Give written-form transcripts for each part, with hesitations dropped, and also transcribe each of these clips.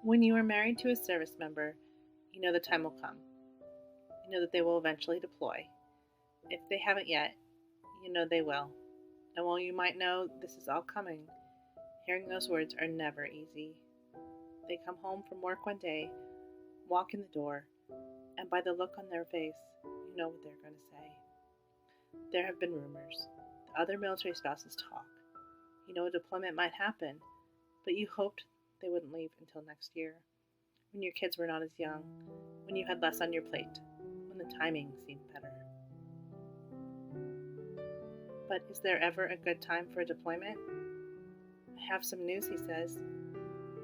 When you are married to a service member, you know the time will come. You know that they will eventually deploy. If they haven't yet, you know they will. And while you might know this is all coming, hearing those words are never easy. They come home from work one day, walk in the door, and by the look on their face, you know what they're going to say. There have been rumors. The other military spouses talk. You know a deployment might happen, but you hoped they wouldn't leave until next year, when your kids were not as young, when you had less on your plate, when the timing seemed better. But is there ever a good time for a deployment? I have some news, he says.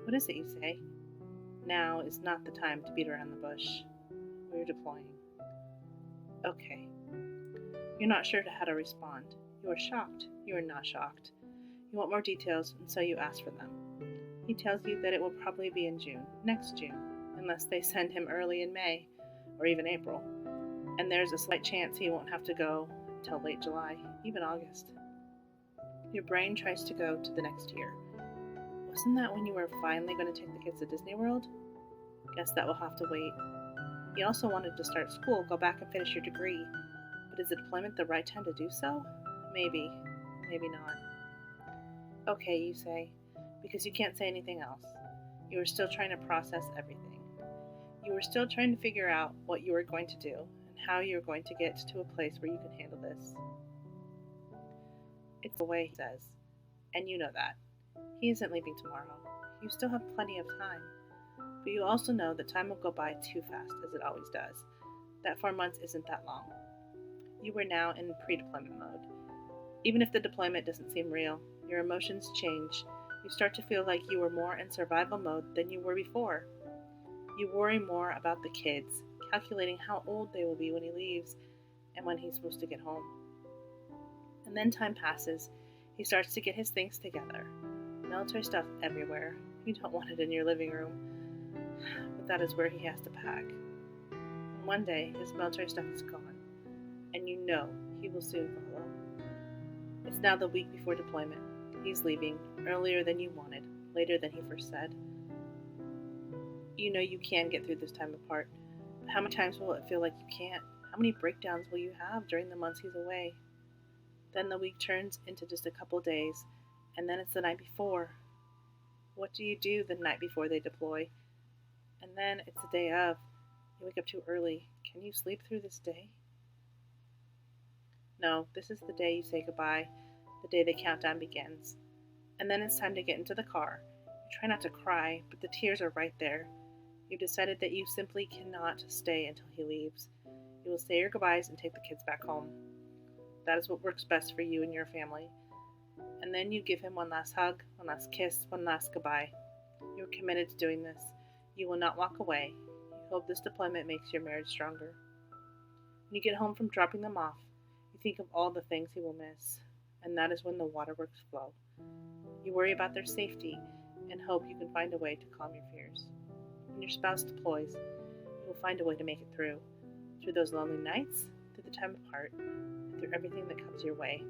What is it, you say? Now is not the time to beat around the bush. We're deploying. Okay. You're not sure how to respond. You are shocked. You are not shocked. You want more details, and so you ask for them. He tells you that it will probably be in June, next June, unless they send him early in May, or even April. And there's a slight chance he won't have to go until late July, even August. Your brain tries to go to the next year. Wasn't that when you were finally going to take the kids to Disney World? Guess that will have to wait. You also wanted to start school, go back and finish your degree. But is the deployment the right time to do so? Maybe, maybe not. Okay, you say, because you can't say anything else. You are still trying to process everything. You are still trying to figure out what you are going to do and how you are going to get to a place where you can handle this. It's the way, he says, and you know that. He isn't leaving tomorrow. You still have plenty of time. But you also know that time will go by too fast, as it always does. That 4 months isn't that long. You are now in pre-deployment mode. Even if the deployment doesn't seem real, your emotions change. You start to feel like you are more in survival mode than you were before. You worry more about the kids, calculating how old they will be when he leaves and when he's supposed to get home. And then time passes. He starts to get his things together. Military stuff everywhere. You don't want it in your living room, but that is where he has to pack. And one day, his military stuff is gone, and you know he will soon follow. It's now the week before deployment. He's leaving, earlier than you wanted, later than he first said. You know you can get through this time apart, but how many times will it feel like you can't? How many breakdowns will you have during the months he's away? Then the week turns into just a couple days, and then it's the night before. What do you do the night before they deploy? And then it's the day of. You wake up too early. Can you sleep through this day? No, this is the day you say goodbye, the day the countdown begins. And then it's time to get into the car. You try not to cry, but the tears are right there. You've decided that you simply cannot stay until he leaves. You will say your goodbyes and take the kids back home. That is what works best for you and your family. And then you give him one last hug, one last kiss, one last goodbye. You're committed to doing this. You will not walk away. You hope this deployment makes your marriage stronger. When you get home from dropping them off, you think of all the things he will miss, and that is when the waterworks flow. You worry about their safety and hope you can find a way to calm your fears. When your spouse deploys, you will find a way to make it through those lonely nights, through the time apart, and through everything that comes your way.